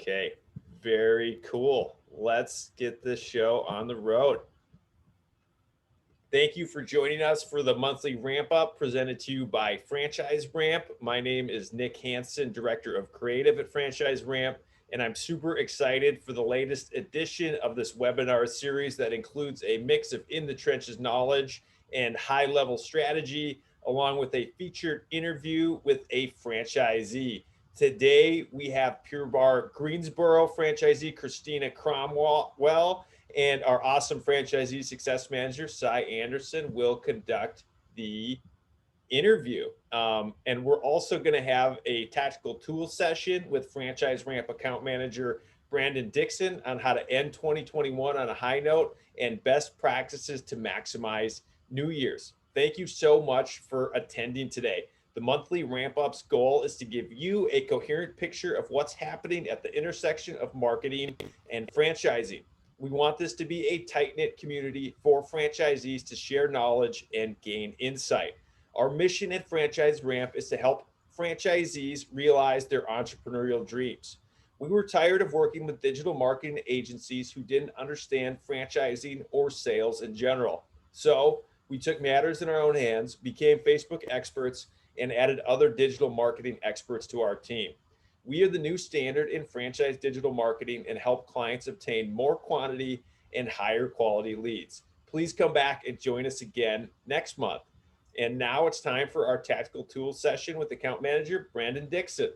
Okay, very cool. Let's get this show on the road. Thank you for joining us for the monthly ramp up presented to you by Franchise Ramp. My name is Nick Hansen, Director of Creative at Franchise Ramp, and I'm super excited for the latest edition of this webinar series that includes a mix of in the trenches knowledge and high level strategy, along with a featured interview with a franchisee. Today, we have Pure Barre Greensboro franchisee Christina Cromwell and our awesome franchisee success manager, Cy Anderson, will conduct the interview. And we're also going to have a tactical tool session with Franchise Ramp account manager Brandon Dixon on how to end 2021 on a high note and best practices to maximize New Year's. Thank you so much for attending today. The monthly ramp up's goal is to give you a coherent picture of what's happening at the intersection of marketing and franchising. We want this to be a tight-knit community for franchisees to share knowledge and gain insight. Our mission at Franchise Ramp is to help franchisees realize their entrepreneurial dreams. We were tired of working with digital marketing agencies who didn't understand franchising or sales in general. So we took matters in our own hands, became Facebook experts, and added other digital marketing experts to our team. We are the new standard in franchise digital marketing and help clients obtain more quantity and higher quality leads. Please come back and join us again next month. And now it's time for our tactical tools session with account manager Brandon Dixon.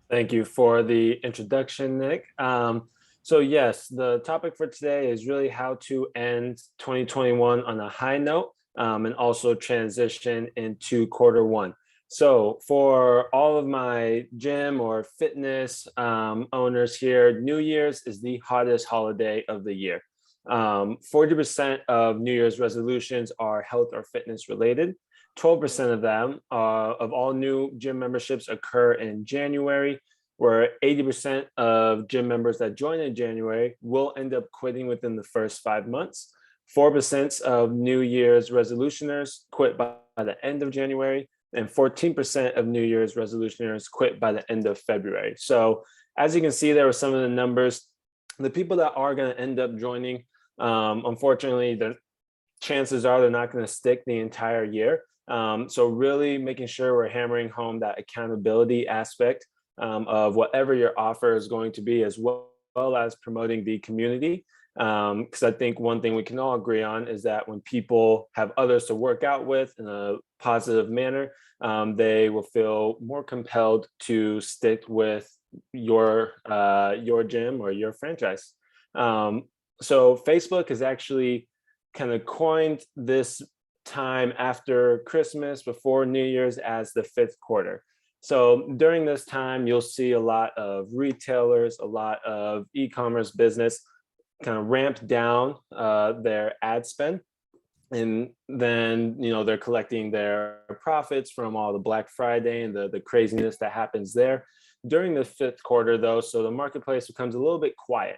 Thank you for the introduction, Nick. So yes, the topic for today is really how to end 2021 on a high note and also transition into quarter one. So for all of my gym or fitness owners here, New Year's is the hottest holiday of the year. 40% of New Year's resolutions are health or fitness related. 12% of them, of all new gym memberships occur in January, where 80% of gym members that join in January will end up quitting within the first 5 months. 4% of New Year's resolutioners quit by the end of January, and 14% of New Year's resolutioners quit by the end of February. So as you can see, there were some of the numbers. The people that are going to end up joining, unfortunately, the chances are they're not going to stick the entire year. So really making sure we're hammering home that accountability aspect of whatever your offer is going to be, as well as promoting the community. Because I think one thing we can all agree on is that when people have others to work out with in a positive manner, they will feel more compelled to stick with your gym or your franchise. So Facebook has actually kind of coined this time after Christmas, before New Year's, as the fifth quarter. So during this time, you'll see a lot of retailers, a lot of e-commerce business kind of ramp down their ad spend. And then, they're collecting their profits from all the Black Friday and the craziness that happens there. During the fifth quarter, though, so the marketplace becomes a little bit quiet,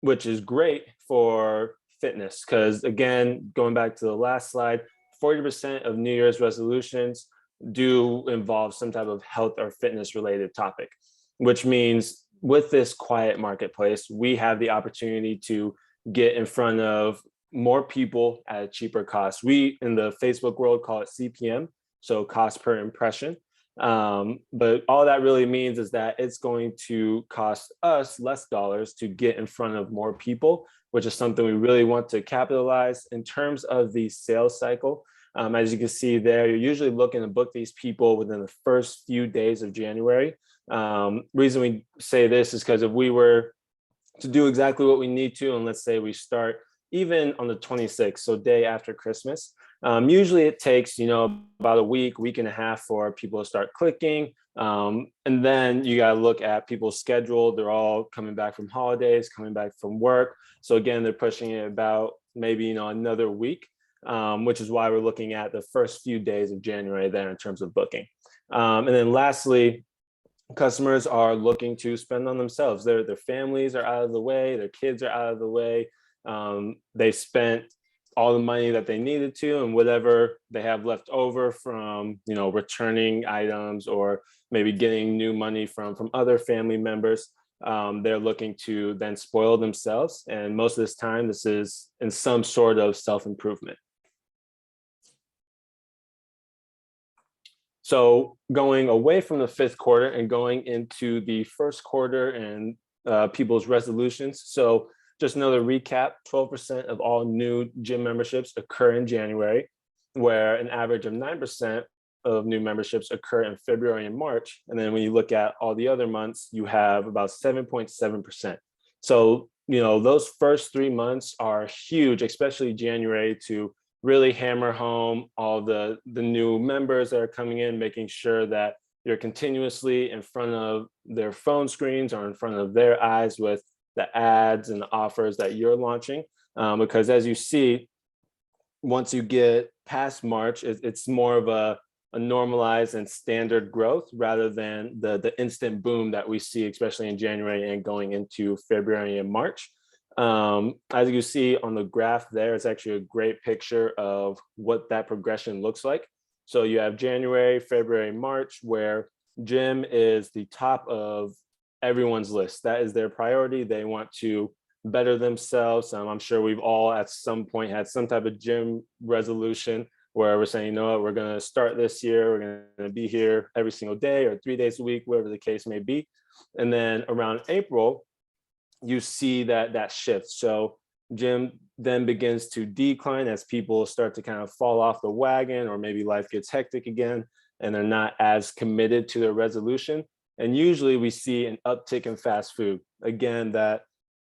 which is great for fitness. Because again, going back to the last slide, 40% of New Year's resolutions do involve some type of health or fitness related topic, which means with this quiet marketplace, we have the opportunity to get in front of more people at a cheaper cost. We in the Facebook world call it CPM, so cost per impression. But all that really means is that it's going to cost us less dollars to get in front of more people, which is something we really want to capitalize. In terms of the sales cycle, as you can see there, you're usually looking to book these people within the first few days of January. Reason we say this is because if we were to do exactly what we need to, and let's say we start even on the 26th, so day after Christmas, usually it takes, about a week and a half for people to start clicking. And then you got to look at people's schedule. They're all coming back from holidays, coming back from work. So again, they're pushing it about maybe, another week, which is why we're looking at the first few days of January there in terms of booking. And then lastly, customers are looking to spend on themselves. Their families are out of the way. Their kids are out of the way. They spent all the money that they needed to, and whatever they have left over from, returning items or maybe getting new money from other family members, they're looking to then spoil themselves. And most of this time, this is in some sort of self-improvement. So going away from the fifth quarter and going into the first quarter and people's resolutions. So just another recap, 12% of all new gym memberships occur in January, where an average of 9% of new memberships occur in February and March. And then when you look at all the other months, you have about 7.7%. So, those first 3 months are huge, especially January, to really hammer home all the new members that are coming in, making sure that you're continuously in front of their phone screens or in front of their eyes with the ads and the offers that you're launching. Because as you see, once you get past March, it's more of a normalized and standard growth rather than the instant boom that we see, especially in January and going into February and March. As you see on the graph there, it's actually a great picture of what that progression looks like. So you have January, February, March, where gym is the top of everyone's list. That is their priority. They want to better themselves. I'm sure we've all at some point had some type of gym resolution where we're saying, we're going to start this year. We're going to be here every single day or 3 days a week, whatever the case may be. And then around April, you see that shift. So gym then begins to decline as people start to kind of fall off the wagon, or maybe life gets hectic again and they're not as committed to their resolution. And usually we see an uptick in fast food. Again, that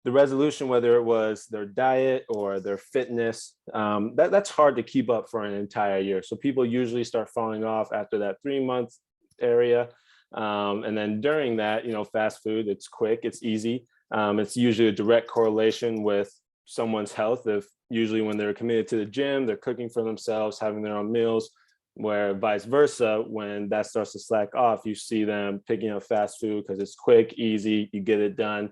the resolution, whether it was their diet or their fitness, that's hard to keep up for an entire year. So people usually start falling off after that 3-month area. And then during that, fast food, it's quick, it's easy. It's usually a direct correlation with someone's health. If usually when they're committed to the gym, they're cooking for themselves, having their own meals, where vice versa, when that starts to slack off, you see them picking up fast food because it's quick, easy, you get it done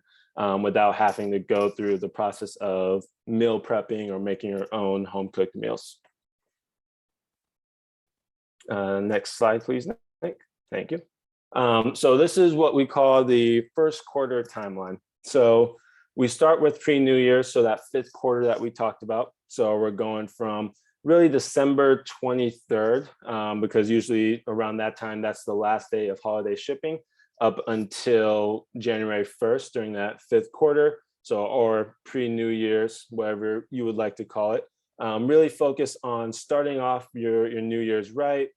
without having to go through the process of meal prepping or making your own home cooked meals. Next slide, please, Nick. Thank you. So this is what we call the first quarter timeline. So we start with pre-New Year, so that fifth quarter that we talked about. So we're going from really December 23rd, because usually around that time, that's the last day of holiday shipping, up until January 1st during that fifth quarter. So, or pre-New Year's, whatever you would like to call it. Really focus on starting off your New Year's right,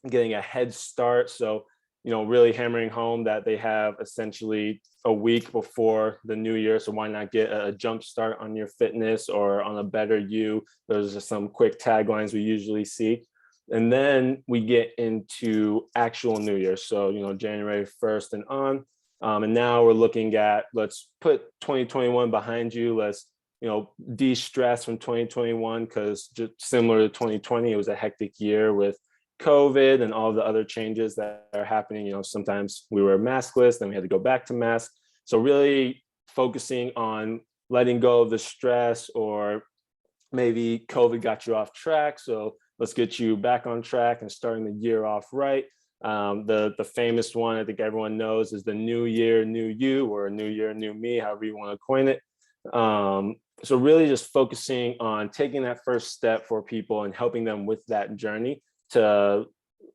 getting a head start. So, really hammering home that they have essentially a week before the new year. So why not get a jump start on your fitness or on a better you? Those are some quick taglines we usually see. And then we get into actual New Year. So, January 1st and on. And now we're looking at, let's put 2021 behind you. Let's, de-stress from 2021, because just similar to 2020, it was a hectic year with COVID and all the other changes that are happening. Sometimes we were maskless, then we had to go back to mask. So really focusing on letting go of the stress, or maybe COVID got you off track. So let's get you back on track and starting the year off right. The famous one I think everyone knows is the new year, new you, or new year, new me, however you want to coin it. So really just focusing on taking that first step for people and helping them with that journey to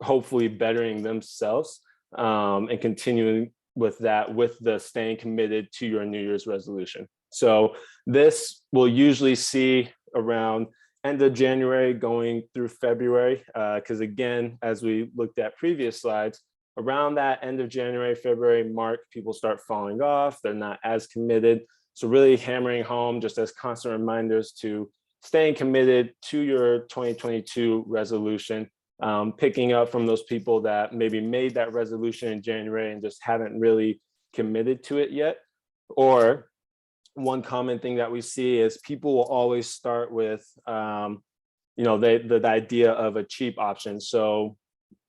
hopefully bettering themselves, and continuing with that, with the staying committed to your New Year's resolution. So this we'll usually see around end of January going through February, because again, as we looked at previous slides, around that end of January, February, March, people start falling off. They're not as committed. So really hammering home just as constant reminders to staying committed to your 2022 resolution. Picking up from those people that maybe made that resolution in January and just haven't really committed to it yet. Or one common thing that we see is people will always start with, the idea of a cheap option. So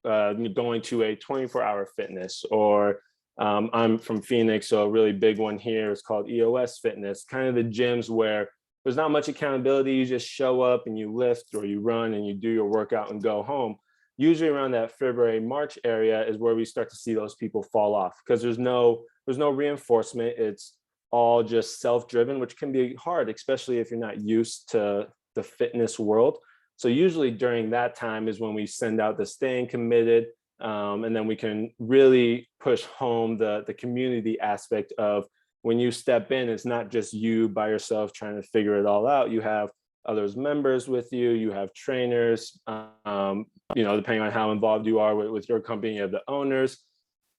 going to a 24-hour fitness, or I'm from Phoenix, so a really big one here is called EOS Fitness, kind of the gyms where there's not much accountability. You just show up and you lift or you run and you do your workout and go home. Usually around that February, March area is where we start to see those people fall off, because there's no reinforcement. It's all just self-driven, which can be hard, especially if you're not used to the fitness world. So usually during that time is when we send out the staying committed, and then we can really push home the community aspect of, when you step in, it's not just you by yourself trying to figure it all out. You have others members with you, you have trainers, depending on how involved you are with your company, you have the owners.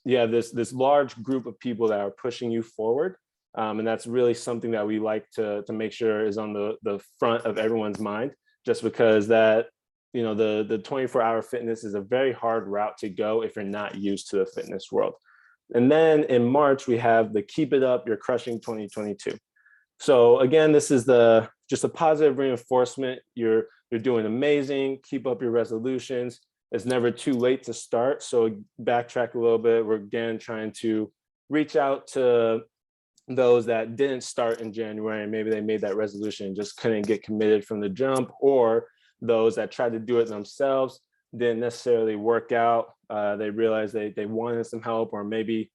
You have this large group of people that are pushing you forward. And that's really something that we like to make sure is on the front of everyone's mind, just because that, the 24-hour fitness is a very hard route to go if you're not used to the fitness world. And then in March, we have the Keep It Up, You're Crushing 2022. So again, this is just a positive reinforcement. You're doing amazing. Keep up your resolutions. It's never too late to start. So backtrack a little bit. We're again trying to reach out to those that didn't start in January, and maybe they made that resolution and just couldn't get committed from the jump, or those that tried to do it themselves, didn't necessarily work out. They realized they wanted some help, or maybe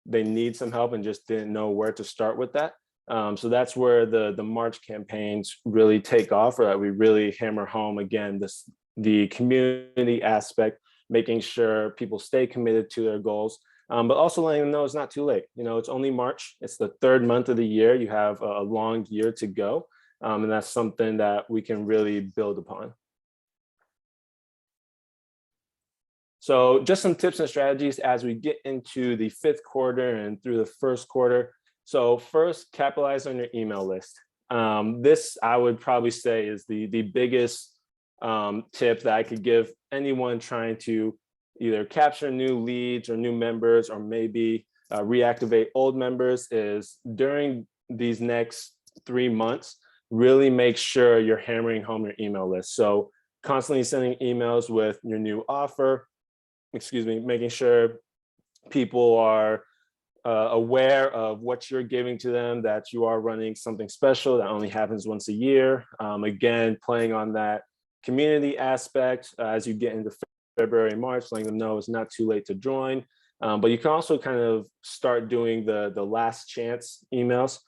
they need some help and just didn't know where to start with that. So that's where the March campaigns really take off, or that we really hammer home again the community aspect, making sure people stay committed to their goals, but also letting them know it's not too late. It's only March. It's the third month of the year. You have a long year to go, and that's something that we can really build upon. So just some tips and strategies as we get into the fifth quarter and through the first quarter. So first, capitalize on your email list. This, I would probably say, is the biggest tip that I could give anyone trying to either capture new leads or new members, or maybe reactivate old members, is during these next 3 months, really make sure you're hammering home your email list. So constantly sending emails with your new offer, making sure people are aware of what you're giving to them, that you are running something special that only happens once a year. Again, playing on that community aspect as you get into February, March, letting them know it's not too late to join. But you can also kind of start doing the last chance emails,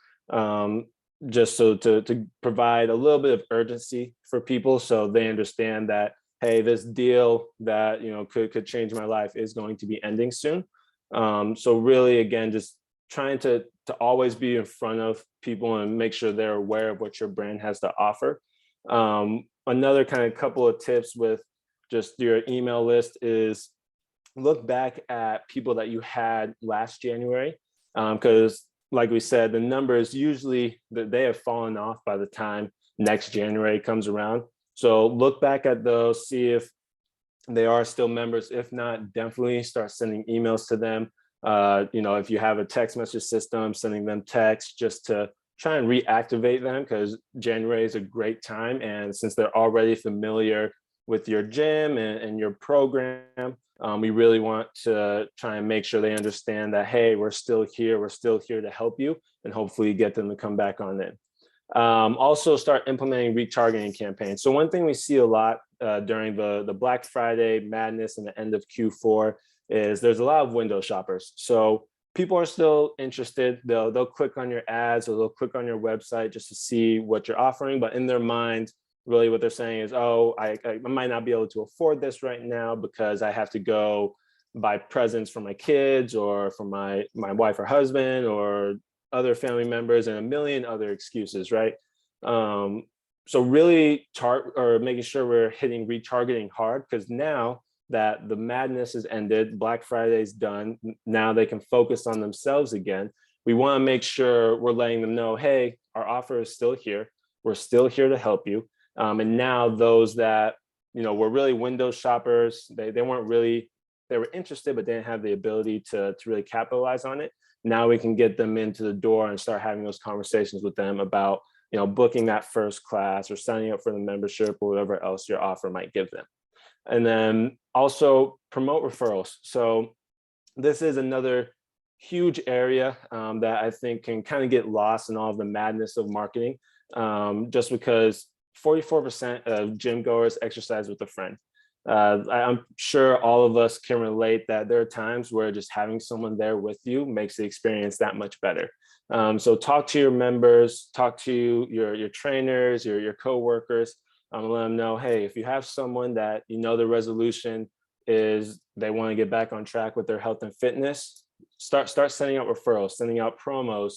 just so to provide a little bit of urgency for people, so they understand that, hey, this deal that could change my life is going to be ending soon. So really, again, just trying to always be in front of people and make sure they're aware of what your brand has to offer. Another kind of couple of tips with just your email list is look back at people that you had last January, because like we said, the numbers usually they have fallen off by the time next January comes around. So look back at those, see if they are still members. If not, definitely start sending emails to them. If you have a text message system, sending them text just to try and reactivate them, because January is a great time. And since they're already familiar with your gym and your program, we really want to try and make sure they understand that, hey, we're still here to help you, and hopefully get them to come back on in. Also start implementing retargeting campaigns. So one thing we see a lot during the Black Friday madness and the end of Q4 is there's a lot of window shoppers. So people are still interested. They'll click on your ads, or they'll click on your website just to see what you're offering. But in their mind, really what they're saying is, oh, I might not be able to afford this right now because I have to go buy presents for my kids or for my wife or husband or other family members, and a million other excuses, right? So really making sure we're hitting retargeting hard, because now that the madness has ended, Black Friday's done, now they can focus on themselves again. We want to make sure we're letting them know, hey, our offer is still here. We're still here to help you. And now those that, were really window shoppers, they were interested, but they didn't have the ability to really capitalize on it. Now we can get them into the door and start having those conversations with them about, booking that first class or signing up for the membership or whatever else your offer might give them. And then also promote referrals. So this is another huge area that I think can kind of get lost in all of the madness of marketing. just because 44% of gym goers exercise with a friend. I'm sure all of us can relate that there are times where just having someone there with you makes the experience that much better. So talk to your members, talk to your trainers, your coworkers, let them know, hey, if you have someone that you know the resolution is they want to get back on track with their health and fitness, start sending out referrals, sending out promos,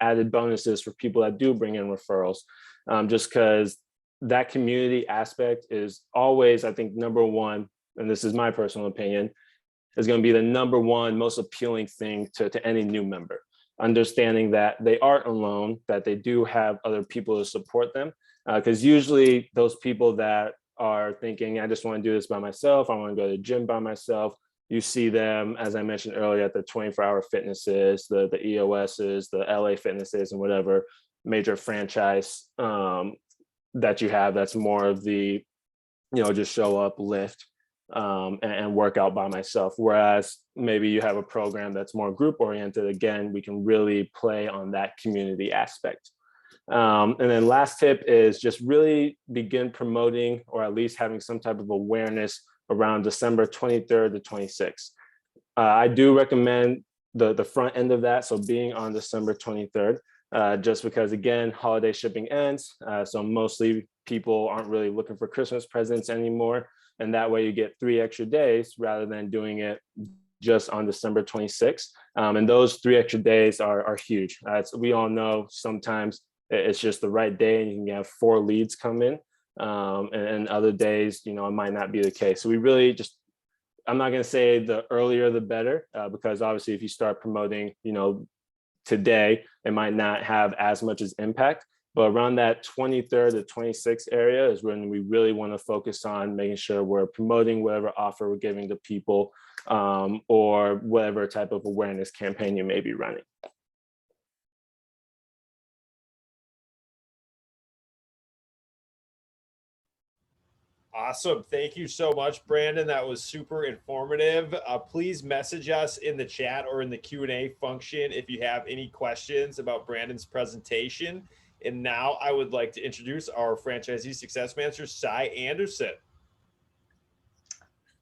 added bonuses for people that do bring in referrals, just because that community aspect is always, I think, number one, and this is my personal opinion, is going to be the number one most appealing thing to any new member. Understanding that they aren't alone, that they do have other people to support them. Because usually those people that are thinking, I just want to do this by myself, I want to go to the gym by myself, you see them, as I mentioned earlier, at the 24-hour fitnesses, the EOSs, the LA fitnesses, and whatever major franchise that you have that's more of the, just show up, lift, and work out by myself. Whereas maybe you have a program that's more group oriented. Again, we can really play on that community aspect. And then last tip is just really begin promoting, or at least having some type of awareness around December 23rd to 26th. I do recommend the front end of that. So being on December 23rd, just because, again, holiday shipping ends. So mostly people aren't really looking for Christmas presents anymore. And that way you get 3 extra days rather than doing it just on December 26th. And those 3 extra days are huge. We all know sometimes it's just the right day and you can have 4 leads come in. And other days, it might not be the case. So we really just, I'm not going to say the earlier the better, because obviously if you start promoting, today, it might not have as much as impact, but around that 23rd to 26th area is when we really want to focus on making sure we're promoting whatever offer we're giving to people, or whatever type of awareness campaign you may be running. Awesome. Thank you so much, Brandon. That was super informative. Please message us in the chat or in the Q&A function if you have any questions about Brandon's presentation. And now I would like to introduce our franchisee success manager, Cy Anderson.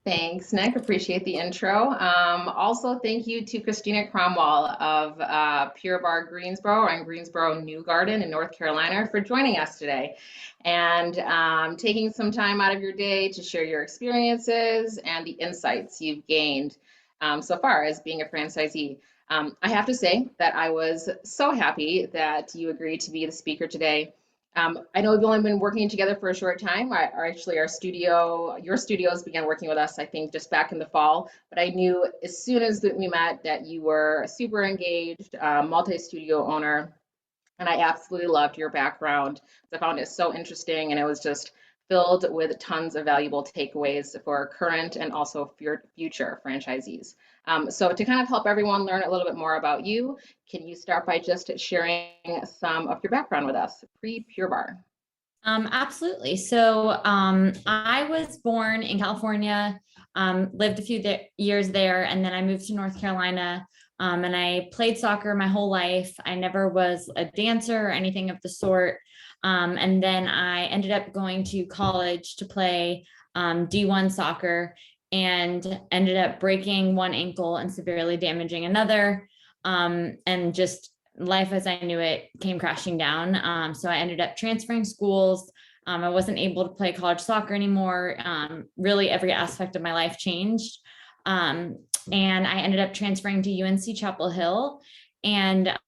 Thanks, Nick. Appreciate the intro. Also, thank you to Christina Cromwell of Pure Barre Greensboro and Greensboro New Garden in North Carolina for joining us today and taking some time out of your day to share your experiences and the insights you've gained so far as being a franchisee. I have to say that I was so happy that you agreed to be the speaker today. I know we've only been working together for a short time. Your studios began working with us, I think, just back in the fall. But I knew as soon as we met that you were super engaged, multi-studio owner, and I absolutely loved your background. I found it so interesting, and it was just filled with tons of valuable takeaways for current and also future franchisees. So to kind of help everyone learn a little bit more about you, can you start by just sharing some of your background with us, pre-Pure Barre? Absolutely. So I was born in California, lived a few years there, and then I moved to North Carolina, and I played soccer my whole life. I never was a dancer or anything of the sort. And then I ended up going to college to play D1 soccer and ended up breaking one ankle and severely damaging another. And just life as I knew it came crashing down. So I ended up transferring schools. I wasn't able to play college soccer anymore. Really every aspect of my life changed. And I ended up transferring to UNC Chapel Hill. And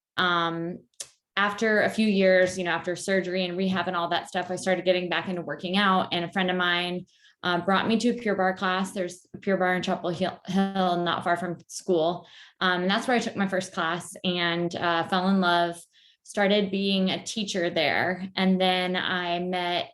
after a few years, after surgery and rehab and all that stuff, I started getting back into working out. And a friend of mine brought me to a Pure Barre class. There's a Pure Barre in Chapel Hill, not far from school. And that's where I took my first class and fell in love, started being a teacher there. And then I met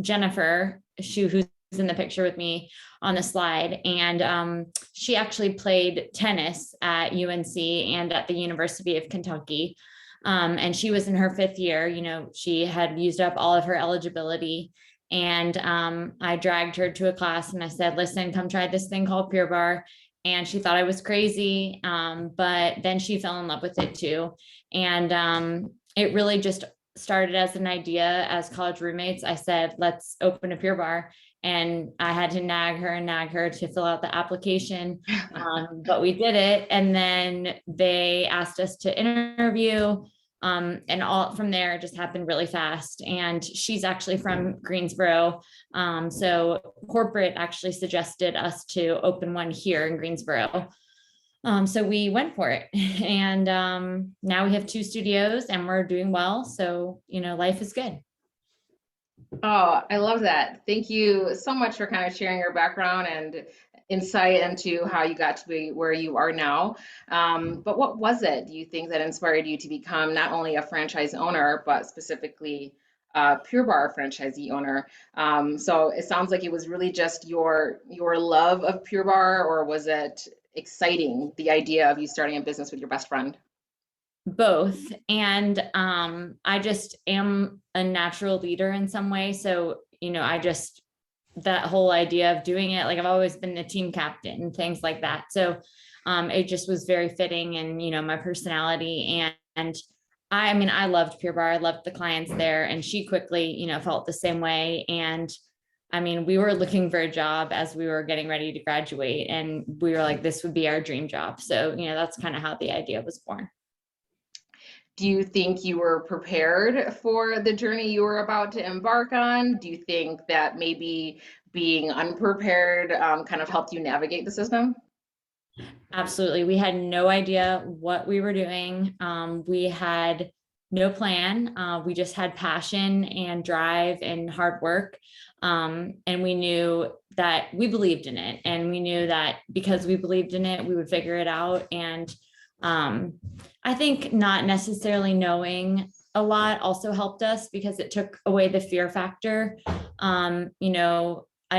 Jennifer, who's in the picture with me on the slide. And she actually played tennis at UNC and at the University of Kentucky. And she was in her 5th year. She had used up all of her eligibility. And I dragged her to a class and I said, listen, come try this thing called Pure Barre. And she thought I was crazy. But then she fell in love with it too. And it really just started as an idea as college roommates. I said, let's open a Pure Barre. And I had to nag her to fill out the application. But we did it. And then they asked us to interview. And all from there just happened really fast. And she's actually from Greensboro. So corporate actually suggested us to open one here in Greensboro. So we went for it. And now we have 2 studios and we're doing well. So, life is good. Oh, I love that. Thank you so much for kind of sharing your background and insight into how you got to be where you are now. But what was it, do you think, that inspired you to become not only a franchise owner, but specifically a Pure Barre franchisee owner? So it sounds like it was really just your love of Pure Barre, or was it exciting, the idea of you starting a business with your best friend? Both. And I just am a natural leader in some way. So, that whole idea of doing it, like I've always been the team captain and things like that. So it just was very fitting and, my personality. And I loved Pure Barre. I loved the clients there. And she quickly, felt the same way. And we were looking for a job as we were getting ready to graduate. And we were like, this would be our dream job. So, that's kind of how the idea was born. Do you think you were prepared for the journey you were about to embark on? Do you think that maybe being unprepared kind of helped you navigate the system? Absolutely. We had no idea what we were doing. We had no plan. We just had passion and drive and hard work. And we knew that we believed in it. And we knew that because we believed in it, we would figure it out. And I think not necessarily knowing a lot also helped us because it took away the fear factor. I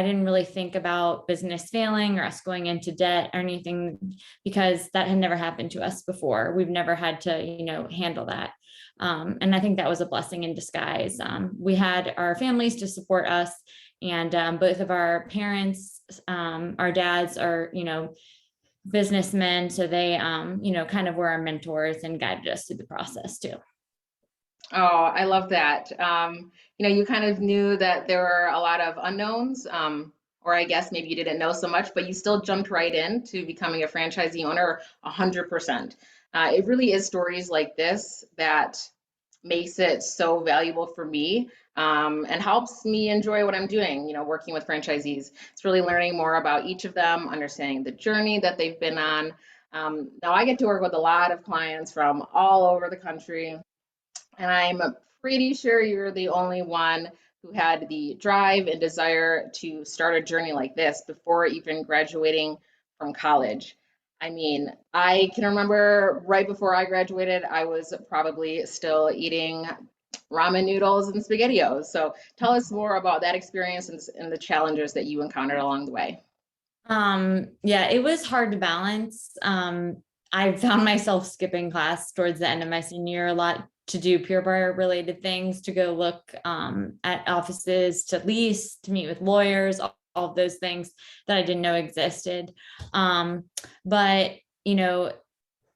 didn't really think about business failing or us going into debt or anything because that had never happened to us before. We've never had to, handle that. And I think that was a blessing in disguise. We had our families to support us, and both of our parents, our dads are, businessmen. So they, kind of were our mentors and guided us through the process too. Oh, I love that. You kind of knew that there were a lot of unknowns, or I guess maybe you didn't know so much, but you still jumped right into becoming a franchisee owner 100%. It really is stories like this that makes it so valuable for me, and helps me enjoy what I'm doing, working with franchisees. It's really learning more about each of them, understanding the journey that they've been on. Now I get to work with a lot of clients from all over the country, and I'm pretty sure you're the only one who had the drive and desire to start a journey like this before even graduating from college. I can remember right before I graduated, I was probably still eating ramen noodles and SpaghettiOs. So tell us more about that experience and the challenges that you encountered along the way. Yeah, it was hard to balance. I found myself skipping class towards the end of my senior year a lot to do Pure Barre related things, to go look at offices, to lease, to meet with lawyers, all of those things that I didn't know existed. But,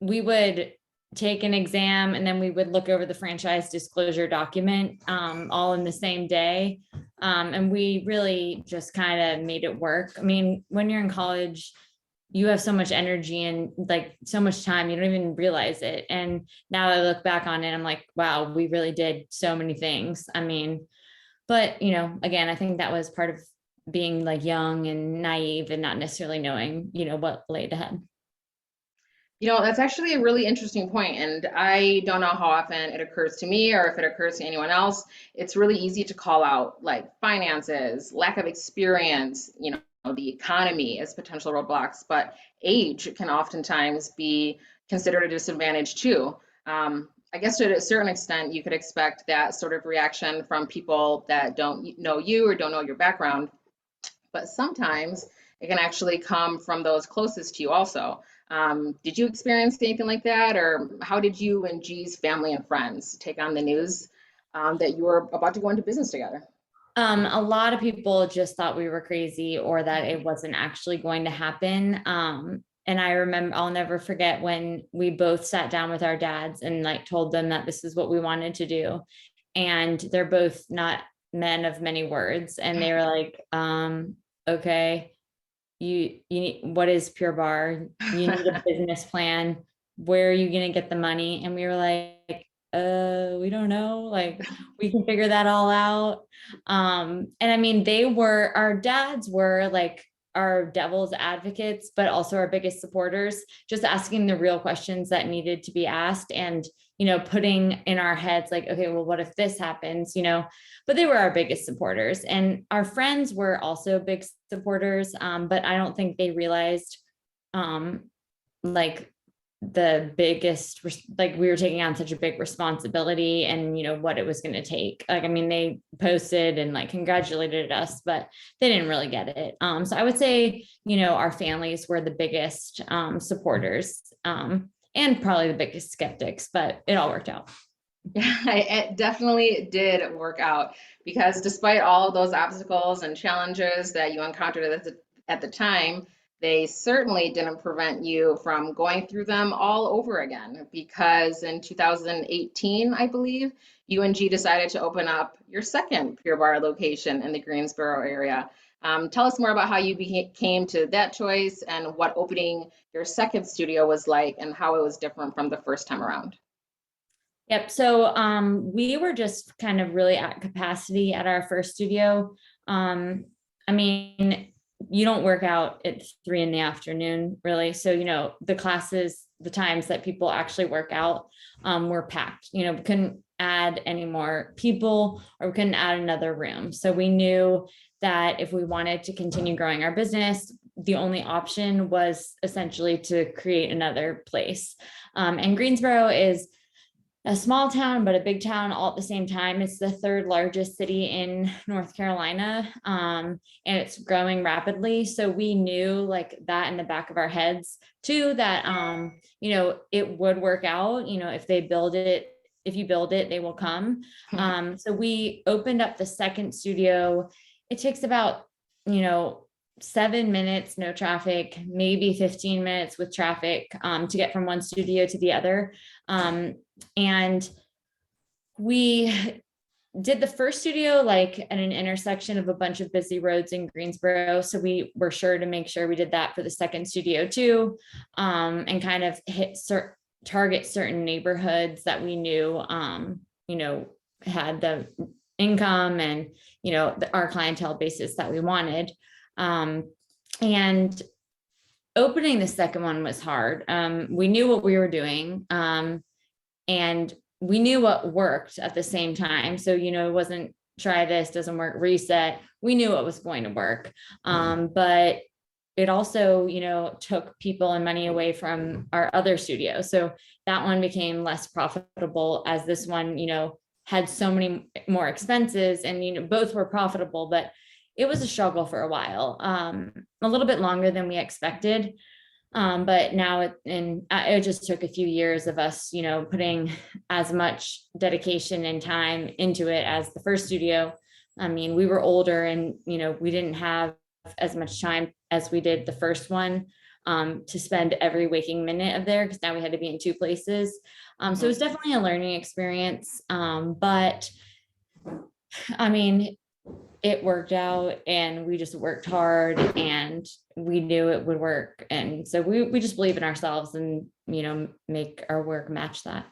we would take an exam and then we would look over the franchise disclosure document all in the same day. And we really just kind of made it work. When you're in college, you have so much energy and like so much time, you don't even realize it. And now I look back on it, I'm like, wow, we really did so many things. But again, I think that was part of being like young and naive and not necessarily knowing, what laid ahead. That's actually a really interesting point, and I don't know how often it occurs to me or if it occurs to anyone else. It's really easy to call out like finances, lack of experience, the economy as potential roadblocks, but age can oftentimes be considered a disadvantage too. I guess to a certain extent, you could expect that sort of reaction from people that don't know you or don't know your background, but sometimes it can actually come from those closest to you also. Did you experience anything like that, or how did you and G's family and friends take on the news that you were about to go into business together? A lot of people just thought we were crazy or that it wasn't actually going to happen. And I remember, I'll never forget when we both sat down with our dads and like told them that this is what we wanted to do. and they're both not men of many words. And they were like, okay, you need, what is Pure Barre? You need a business plan. Where are you going to get the money? And we were like, we don't know. Like, we can figure that all out. And I mean, our dads were like our devil's advocates, but also our biggest supporters, just asking the real questions that needed to be asked, and, putting in our heads like, okay, well, what if this happens, but they were our biggest supporters. And our friends were also big supporters. But I don't think they realized, like, the biggest, like, we were taking on such a big responsibility, and what it was going to take. Like, I mean, they posted and like congratulated us, but they didn't really get it. So I would say, our families were the biggest supporters, and probably the biggest skeptics, but it all worked out. Yeah, it definitely did work out, because despite all of those obstacles and challenges that you encountered at the time, they certainly didn't prevent you from going through them all over again. Because in 2018, I believe, UNG decided to open up your second Pure Barre location in the Greensboro area. Tell us more about how you came to that choice, and what opening your second studio was like, and how it was different from the first time around. Yep. So we were just kind of really at capacity at our first studio. I mean, you don't work out at 3 p.m, really. So, the classes, the times that people actually work out were packed. We couldn't add any more people, or we couldn't add another room. So we knew that if we wanted to continue growing our business, the only option was essentially to create another place. And Greensboro is a small town, but a big town all at the same time. It's the third largest city in North Carolina, and it's growing rapidly. So we knew, like, that in the back of our heads too, that, it would work out, if you build it, they will come. So we opened up the second studio. It takes about, 7 minutes, no traffic, maybe 15 minutes with traffic, to get from one studio to the other. And we did the first studio like at an intersection of a bunch of busy roads in Greensboro. So we were sure to make sure we did that for the second studio too, and kind of target certain neighborhoods that we knew, had the income and, our clientele basis that we wanted. And opening the second one was hard. We knew what we were doing, and we knew what worked at the same time. So, it wasn't try this, doesn't work, reset. We knew what was going to work. But it also, took people and money away from our other studio. So that one became less profitable, as this one, had so many more expenses, and, both were profitable, but it was a struggle for a while, a little bit longer than we expected. But now it just took a few years of us, putting as much dedication and time into it as the first studio. I mean, we were older, and, we didn't have as much time as we did the first one, to spend every waking minute of there, because now we had to be in 2 places. So it was definitely a learning experience. But I mean, it worked out, and we just worked hard, and we knew it would work. And so we just believe in ourselves, and, make our work match that.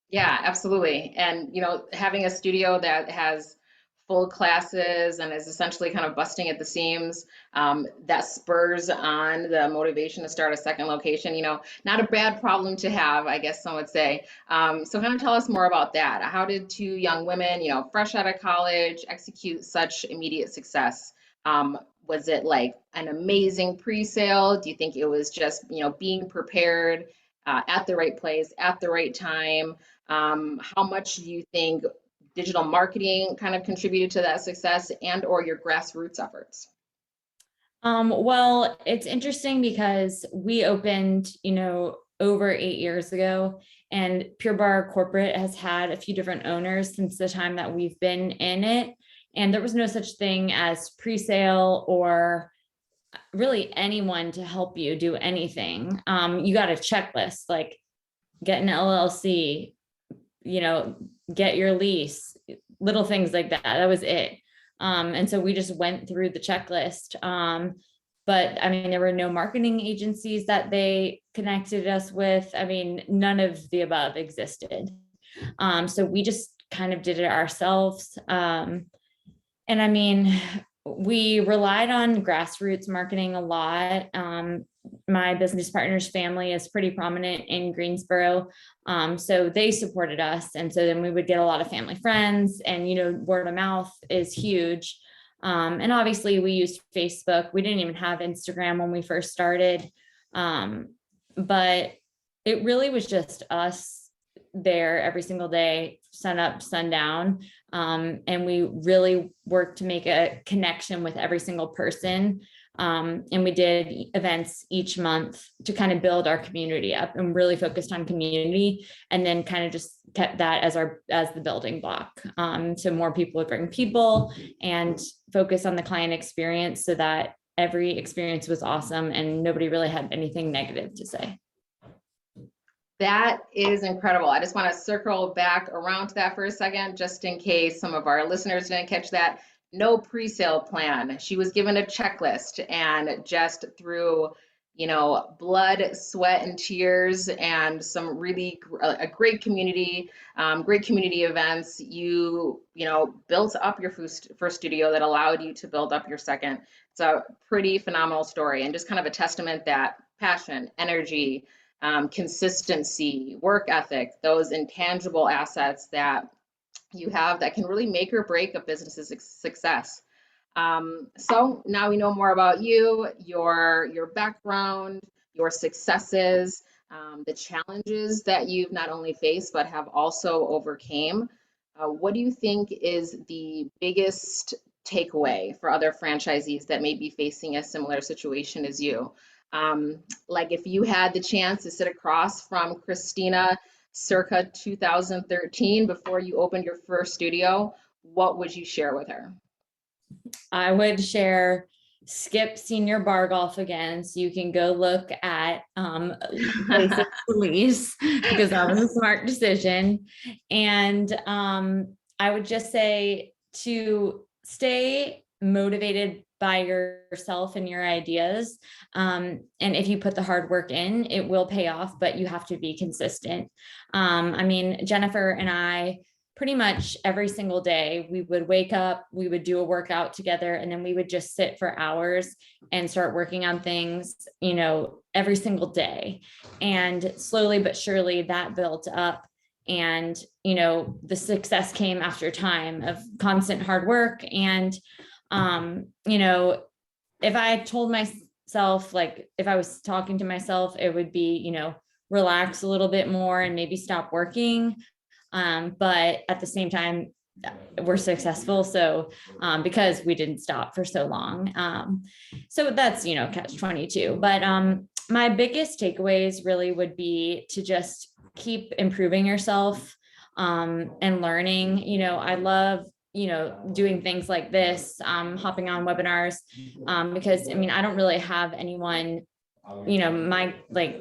Yeah, absolutely. And, having a studio that has full classes and is essentially kind of busting at the seams, that spurs on the motivation to start a second location, not a bad problem to have, I guess some would say. So kind of tell us more about that. How did 2 young women, fresh out of college, execute such immediate success? Was it like an amazing pre-sale? Do you think it was just, being prepared at the right place, at the right time? How much do you think digital marketing kind of contributed to that success, and or your grassroots efforts? Well, it's interesting because we opened, over 8 years ago, and Pure Barre Corporate has had a few different owners since the time that we've been in it. And there was no such thing as pre-sale or really anyone to help you do anything. You got a checklist, like get an LLC, get your lease, little things like that. That was it. And so we just went through the checklist. But I mean, there were no marketing agencies that they connected us with. I mean, none of the above existed. So we just kind of did it ourselves. And I mean, we relied on grassroots marketing a lot. My business partner's family is pretty prominent in Greensboro. So they supported us. And so then we would get a lot of family friends, and, word of mouth is huge. And obviously we used Facebook. We didn't even have Instagram when we first started. But it really was just us there every single day, sun up, sundown. And we really worked to make a connection with every single person. And we did events each month to kind of build our community up, and really focused on community, and then kind of just kept that as the building block. So more people would bring people and focus on the client experience, so that every experience was awesome and nobody really had anything negative to say. That is incredible. I just want to circle back around to that for a second, just in case some of our listeners didn't catch that. No pre-sale plan. She was given a checklist, and just through, blood, sweat, and tears, and some really a great community events, you built up your first studio that allowed you to build up your second. It's a pretty phenomenal story, and just kind of a testament that passion, energy, consistency, work ethic, those intangible assets that you have that can really make or break a business's success. So now we know more about you, your background, your successes, the challenges that you've not only faced but have also overcame. What do you think is the biggest takeaway for other franchisees that may be facing a similar situation as you? Like if you had the chance to sit across from Christina circa 2013 before you opened your first studio, what would you share with her? I would share skip senior bar golf again, so you can go look at places to lease, because that was a smart decision. And I would just say to stay motivated by yourself and your ideas. And if you put the hard work in, it will pay off, but you have to be consistent. I mean, Jennifer and I, pretty much every single day, we would wake up, we would do a workout together, and then we would just sit for hours and start working on things, every single day. And slowly but surely that built up. And, the success came after time of constant hard work. And, if I told myself, like, if I was talking to myself, it would be, relax a little bit more and maybe stop working. But at the same time, we're successful. So, because we didn't stop for so long. So that's, catch 22. But, my biggest takeaways really would be to just keep improving yourself, and learning. I love, doing things like this, hopping on webinars, because I don't really have anyone,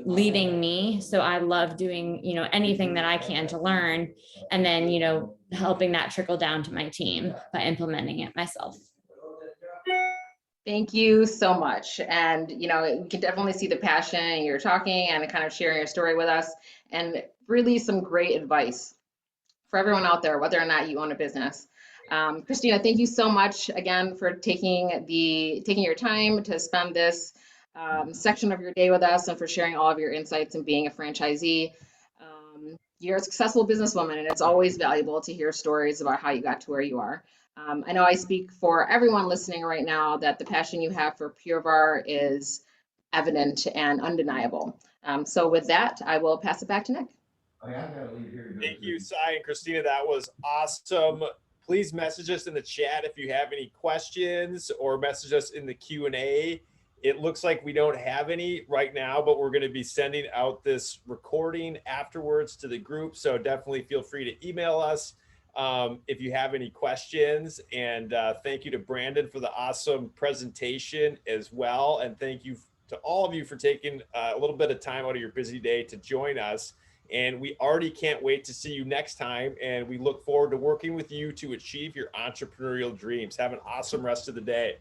leading me. So I love doing, anything that I can to learn, and then, helping that trickle down to my team by implementing it myself. Thank you so much. And, you can definitely see the passion. You're talking and kind of sharing your story with us, and really some great advice for everyone out there, whether or not you own a business. Christina, thank you so much again for taking your time to spend this section of your day with us, and for sharing all of your insights and being a franchisee. You're a successful businesswoman, and it's always valuable to hear stories about how you got to where you are. I know I speak for everyone listening right now that the passion you have for Pure Barre is evident and undeniable. So with that, I will pass it back to Nick. Thank you, Cy and Christina. That was awesome. Please message us in the chat if you have any questions, or message us in the Q&A. It looks like we don't have any right now, but we're going to be sending out this recording afterwards to the group. So definitely feel free to email us if you have any questions. And thank you to Bradon for the awesome presentation as well. And thank you to all of you for taking a little bit of time out of your busy day to join us. And we already can't wait to see you next time. And we look forward to working with you to achieve your entrepreneurial dreams. Have an awesome rest of the day.